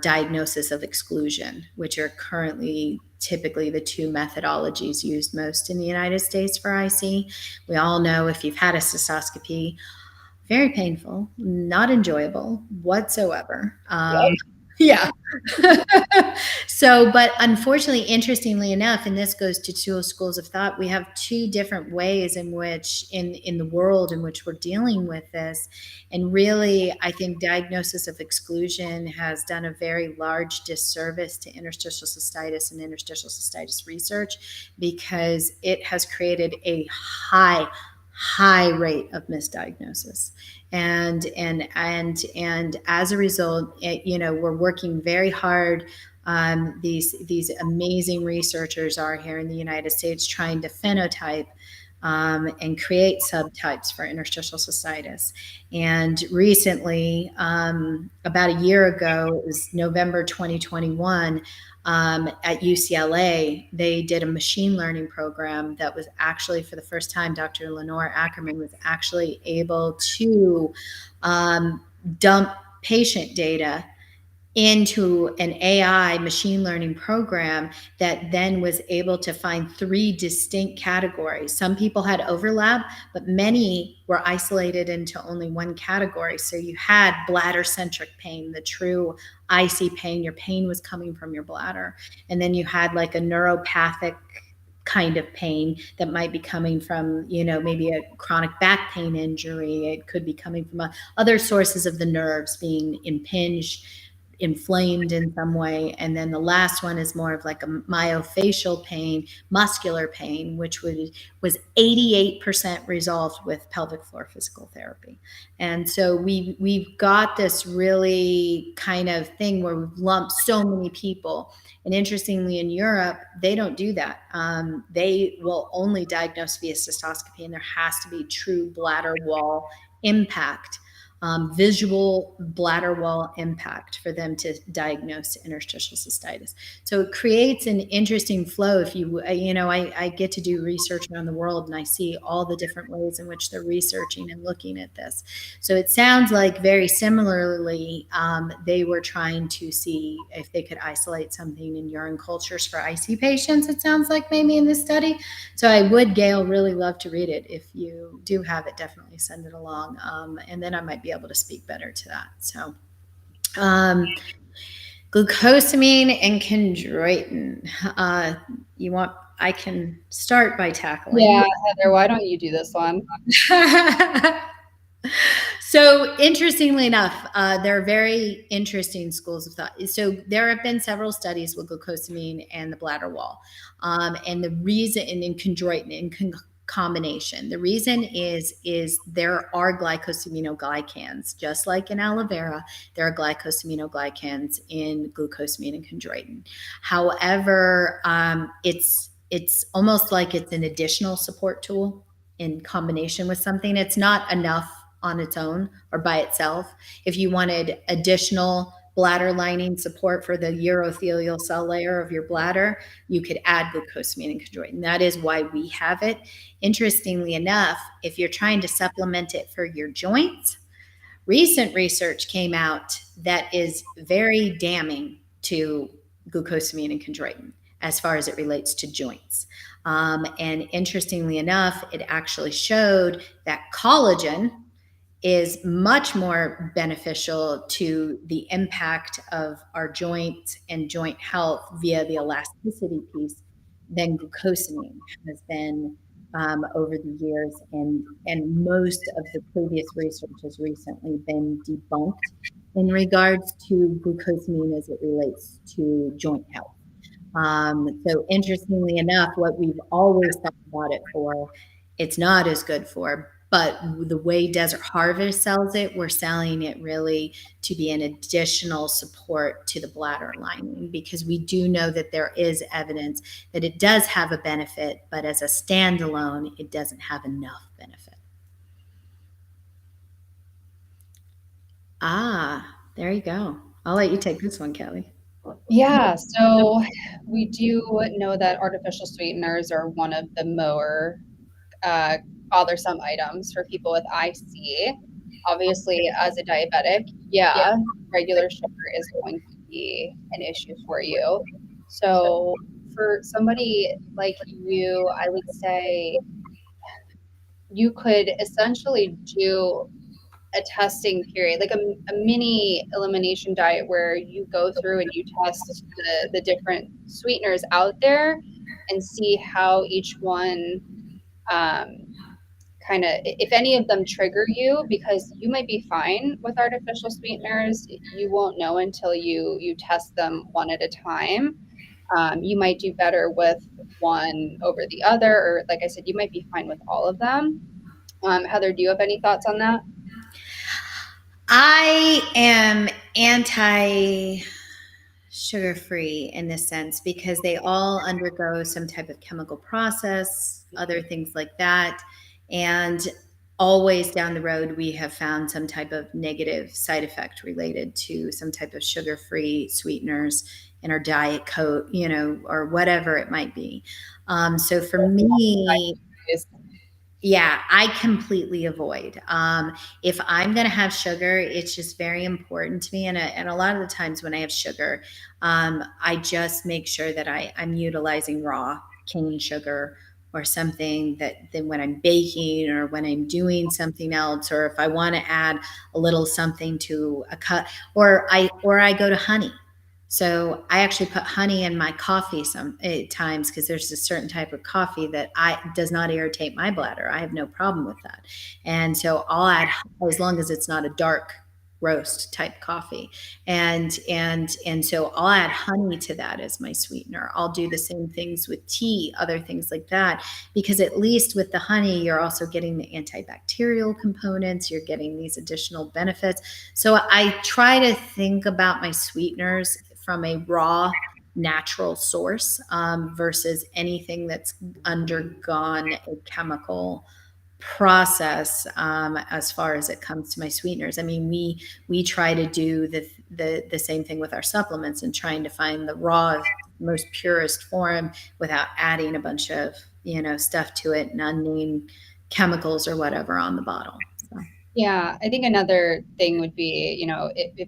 diagnosis of exclusion, which are currently typically the two methodologies used most in the United States for IC. We all know if you've had a cystoscopy, very painful, not enjoyable whatsoever. Yeah. So, but unfortunately, interestingly enough, and this goes to two schools of thought, we have two different ways in which, in the world in which we're dealing with this. And really, I think diagnosis of exclusion has done a very large disservice to interstitial cystitis and interstitial cystitis research, because it has created a high rate of misdiagnosis. And as a result, we're working very hard. These amazing researchers are here in the United States trying to phenotype and create subtypes for interstitial cystitis. And recently, about a year ago, it was November 2021, at UCLA, they did a machine learning program that was actually, for the first time, Dr. Lenore Ackerman was actually able to dump patient data into an AI machine learning program that then was able to find 3 distinct categories. Some people had overlap, but many were isolated into only one category. So you had bladder-centric pain, the true IC pain. Your pain was coming from your bladder. And then you had like a neuropathic kind of pain that might be coming from, maybe a chronic back pain injury. It could be coming from other sources of the nerves being impinged, inflamed in some way. And then the last one is more of like a myofascial pain, muscular pain, which was 88% resolved with pelvic floor physical therapy. And so we've got this really kind of thing where we've lumped so many people. And interestingly, in Europe, they don't do that. They will only diagnose via cystoscopy, and there has to be true bladder wall impact, visual bladder wall impact for them to diagnose interstitial cystitis. So it creates an interesting flow. If I get to do research around the world, and I see all the different ways in which they're researching and looking at this. So it sounds like very similarly, they were trying to see if they could isolate something in urine cultures for IC patients. It sounds like maybe in this study. So I would, Gail, really love to read it. If you do have it, definitely send it along. And then I might be able to speak better to that. So glucosamine and chondroitin. I can start by tackling. Yeah, Heather, why don't you do this one? So interestingly enough, there are very interesting schools of thought. So there have been several studies with glucosamine and the bladder wall, and the reason, and in chondroitin in combination. The reason is there are glycosaminoglycans, just like in aloe vera. There are glycosaminoglycans in glucosamine and chondroitin. However, it's almost like it's an additional support tool in combination with something. It's not enough on its own or by itself. If you wanted additional bladder lining support for the urothelial cell layer of your bladder, you could add glucosamine and chondroitin. That is why we have it. Interestingly enough, if you're trying to supplement it for your joints, recent research came out that is very damning to glucosamine and chondroitin as far as it relates to joints. And interestingly enough, it actually showed that collagen is much more beneficial to the impact of our joints and joint health via the elasticity piece than glucosamine has been over the years. And most of the previous research has recently been debunked in regards to glucosamine as it relates to joint health. So interestingly enough, what we've always thought about it for, it's not as good for. But the way Desert Harvest sells it, we're selling it really to be an additional support to the bladder lining, because we do know that there is evidence that it does have a benefit, but as a standalone, it doesn't have enough benefit. Ah, there you go. I'll let you take this one, Kelly. Yeah, so we do know that artificial sweeteners are one of the more uh, bothersome items for people with IC. Obviously, as a diabetic, yeah, regular sugar is going to be an issue for you. So, for somebody like you, I would say you could essentially do a testing period, like a mini elimination diet where you go through and you test the different sweeteners out there and see how each one um, kind of, if any of them trigger you, because you might be fine with artificial sweeteners. You won't know until you test them one at a time. You might do better with one over the other, or like I said, you might be fine with all of them. Heather, do you have any thoughts on that? I am anti sugar free in this sense because they all undergo some type of chemical process, other things like that. And always down the road, we have found some type of negative side effect related to some type of sugar free sweeteners in our diet coat, or whatever it might be. So for me, yeah, I completely avoid. If I'm going to have sugar, it's just very important to me. And a lot of the times when I have sugar, I just make sure that I'm utilizing raw cane sugar or something that then when I'm baking or when I'm doing something else, or if I want to add a little something to a cut, or I go to honey. So I actually put honey in my coffee some times because there's a certain type of coffee that I does not irritate my bladder. I have no problem with that, and so I'll add as long as it's not a dark roast type coffee, and so I'll add honey to that as my sweetener. I'll do the same things with tea, other things like that, because at least with the honey, you're also getting the antibacterial components. You're getting these additional benefits. So I try to think about my sweeteners from a raw natural source versus anything that's undergone a chemical process as far as it comes to my sweeteners. I mean, we try to do the same thing with our supplements and trying to find the raw, most purest form without adding a bunch of stuff to it and unnamed chemicals or whatever on the bottle. So. Yeah, I think another thing would be,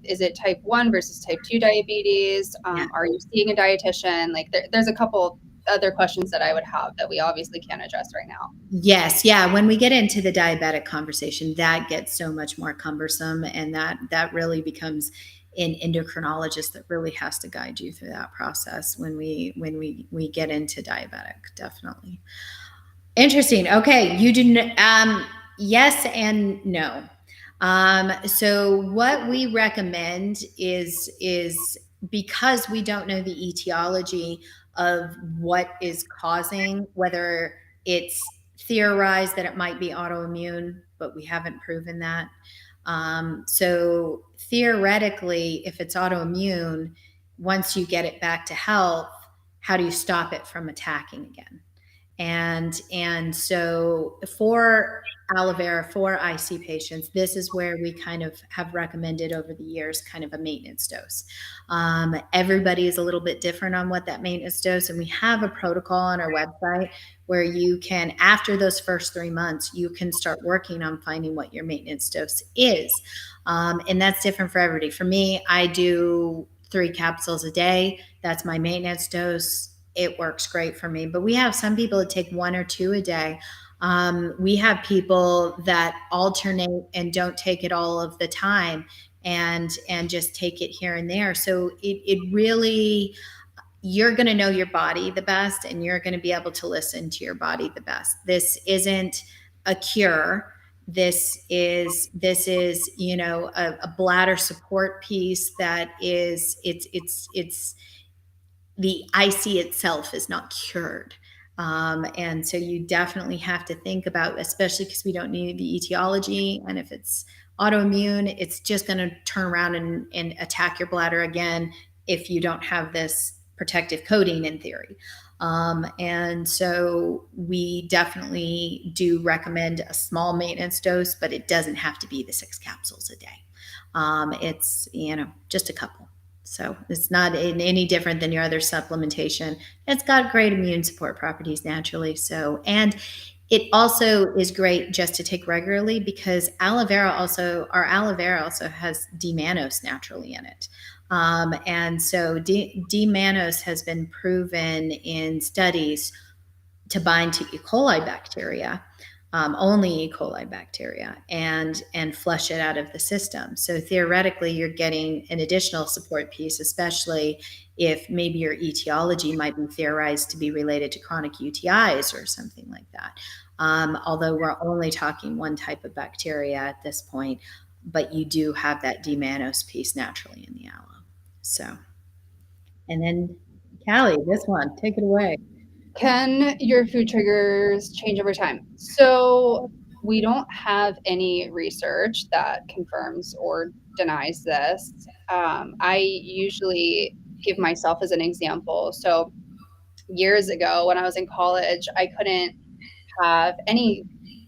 is it type 1 versus type 2 diabetes? Yeah. Are you seeing a dietitian? Like there's a couple other questions that I would have that we obviously can't address right now. Yes, yeah. When we get into the diabetic conversation, that gets so much more cumbersome, and that really becomes an endocrinologist that really has to guide you through that process when we get into diabetic. Definitely. Interesting. Okay, you didn't. Yes and no. So what we recommend is because we don't know the etiology of what is causing, whether it's theorized that it might be autoimmune, but we haven't proven that. So theoretically, if it's autoimmune, once you get it back to health, how do you stop it from attacking again? And so for aloe vera for IC patients, this is where we kind of have recommended over the years kind of a maintenance dose. Everybody is a little bit different on what that maintenance dose, and we have a protocol on our website where you can, after those first 3 months, you can start working on finding what your maintenance dose is. And that's different for everybody. For me, I do 3 capsules a day. That's my maintenance dose. It works great for me. But we have some people that take 1 or 2 a day. We have people that alternate and don't take it all of the time, and just take it here and there. So it really, you're going to know your body the best, and you're going to be able to listen to your body the best. This isn't a cure. This is a bladder support piece that is it's the IC itself is not cured. And so you definitely have to think about, especially because we don't need the etiology. And if it's autoimmune, it's just going to turn around and attack your bladder again if you don't have this protective coating in theory. And so we definitely do recommend a small maintenance dose, but it doesn't have to be the 6 capsules a day. It's, just a couple. So it's not any different than your other supplementation. It's got great immune support properties naturally. So, and it also is great just to take regularly because our aloe vera also has D-mannose naturally in it. And so D-mannose has been proven in studies to bind to E. coli bacteria, only E. coli bacteria, and flush it out of the system. So theoretically, you're getting an additional support piece, especially if maybe your etiology might be theorized to be related to chronic UTIs or something like that. Although we're only talking one type of bacteria at this point, but you do have that D-mannose piece naturally in the aloe. So, and then Callie, this one, take it away. Can your food triggers change over time? So we don't have any research that confirms or denies this. I usually give myself as an example. So years ago when I was in college, I couldn't have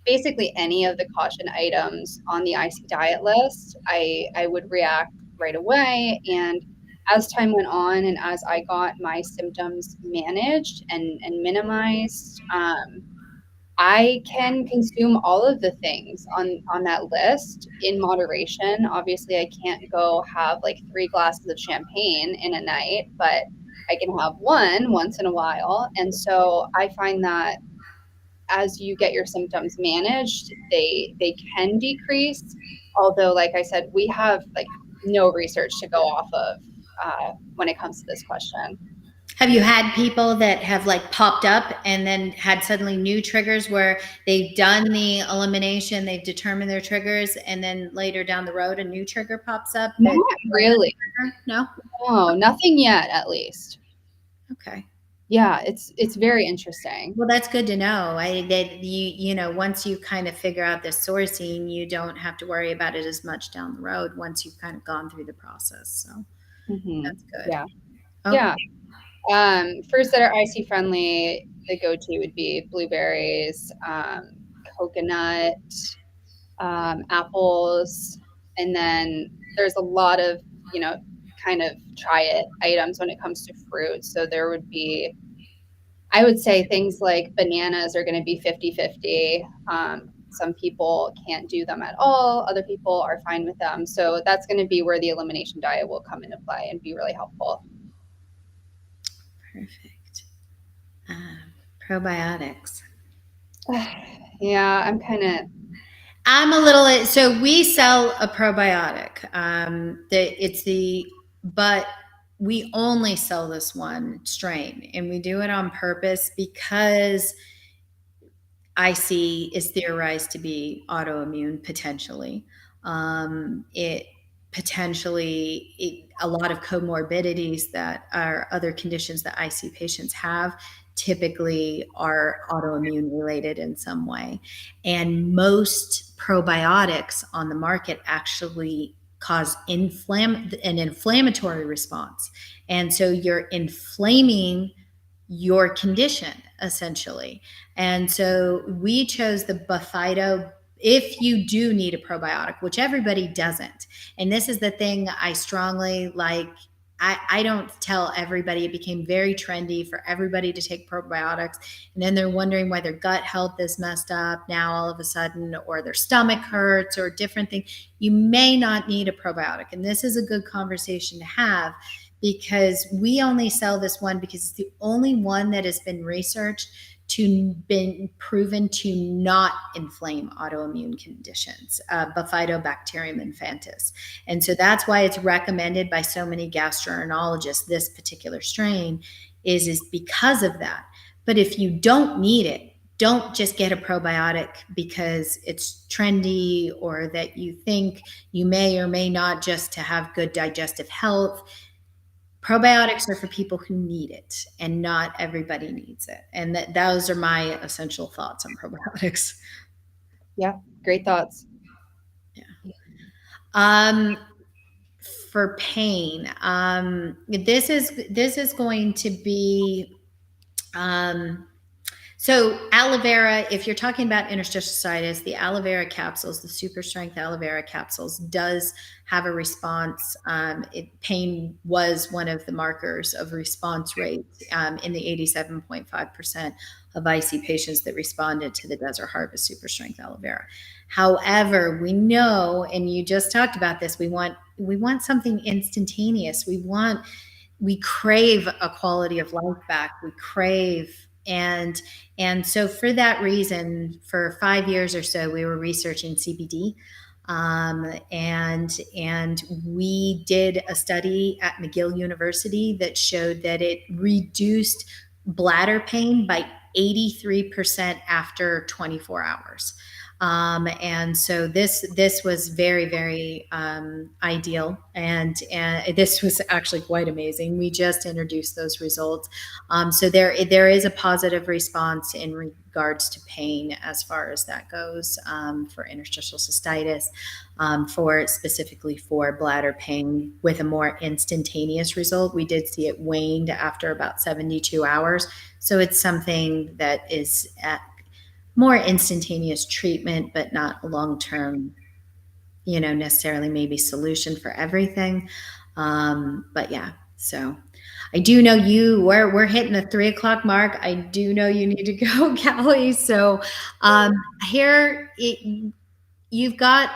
basically any of the caution items on the IC diet list. I would react right away. And as time went on and as I got my symptoms managed and minimized, I can consume all of the things on that list in moderation. Obviously, I can't go have like 3 glasses of champagne in a night, but I can have one once in a while. And so I find that as you get your symptoms managed, they can decrease. Although, like I said, we have like no research to go off of when it comes to this question. Have you had people that have like popped up and then had suddenly new triggers where they've done the elimination, they've determined their triggers, and then later down the road a new trigger pops up? Not really. No? No, nothing yet, at least. Okay. Yeah, it's very interesting. Well, that's good to know. That once you kind of figure out the sourcing, you don't have to worry about it as much down the road once you've kind of gone through the process. So that's good. Yeah. Okay. Yeah. Fruits that are IC friendly, the go-to would be blueberries, coconut, apples, and then there's a lot of, kind of try it items when it comes to fruit. So there would be, I would say things like bananas are going to be 50-50. Some people can't do them at all. Other people are fine with them. So that's going to be where the elimination diet will come into play and be really helpful. Perfect. Probiotics. Yeah, I'm a little, so we sell a probiotic. But we only sell this one strain, and we do it on purpose because IC is theorized to be autoimmune potentially. It potentially a lot of comorbidities that are other conditions that IC patients have typically are autoimmune related in some way. And most probiotics on the market actually cause an inflammatory response. And so you're inflaming your condition essentially. And so we chose the Bifido if you do need a probiotic, which everybody doesn't. And this is the thing I strongly like. I don't tell everybody. It became very trendy for everybody to take probiotics. And then they're wondering why their gut health is messed up now all of a sudden, or their stomach hurts or different things. You may not need a probiotic. And this is a good conversation to have because we only sell this one because it's the only one that has been researched been proven to not inflame autoimmune conditions, Bifidobacterium infantis. And so that's why it's recommended by so many gastroenterologists, this particular strain is because of that. But if you don't need it, don't just get a probiotic because it's trendy or that you think you may or may not just to have good digestive health. Probiotics are for people who need it, and not everybody needs it. And those are my essential thoughts on probiotics. Yeah, great thoughts. Yeah. For pain, this is going to be so aloe vera, if you're talking about interstitial cystitis, the aloe vera capsules, the super strength aloe vera capsules does have a response. Pain was one of the markers of response rate in the 87.5% of IC patients that responded to the Desert Harvest super strength aloe vera. However, we know, and you just talked about this, we want something instantaneous. We crave a quality of life back. We crave, and so for that reason, for 5 years or so, we were researching CBD. And we did a study at McGill University that showed that it reduced bladder pain by 83% after 24 hours. And so this was very, very ideal, and this was actually quite amazing. We just introduced those results. So there is a positive response in regards to pain as far as that goes, for interstitial cystitis, specifically for bladder pain with a more instantaneous result. We did see it waned after about 72 hours. So it's something that is at more instantaneous treatment, but not a long-term, necessarily maybe solution for everything. But yeah, so I do know we're hitting the 3:00 mark. I do know you need to go, Callie. So here you've got,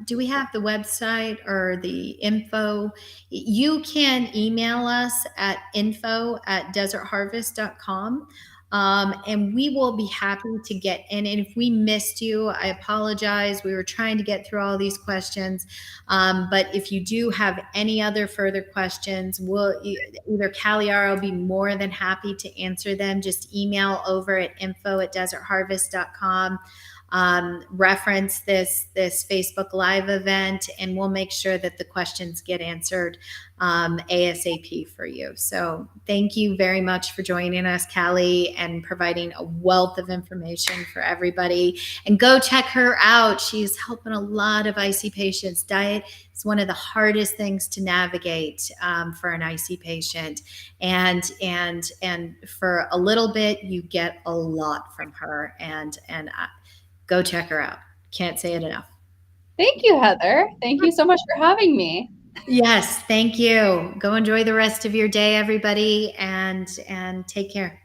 do we have the website or the info? You can email us at info@desertharvest.com. And we will be happy to get in. And if we missed you, I apologize. We were trying to get through all these questions. But if you do have any other further questions, either Callie or I will be more than happy to answer them. Just email over at info@desertharvest.com. Reference this Facebook Live event, and we'll make sure that the questions get answered ASAP for you. So thank you very much for joining us, Callie, and providing a wealth of information for everybody. And go check her out. She's helping a lot of IC patients. Diet is one of the hardest things to navigate for an IC patient. And for a little bit, you get a lot from her. And go check her out. Can't say it enough. Thank you, Heather. Thank you so much for having me. Yes, thank you. Go enjoy the rest of your day, everybody, and take care.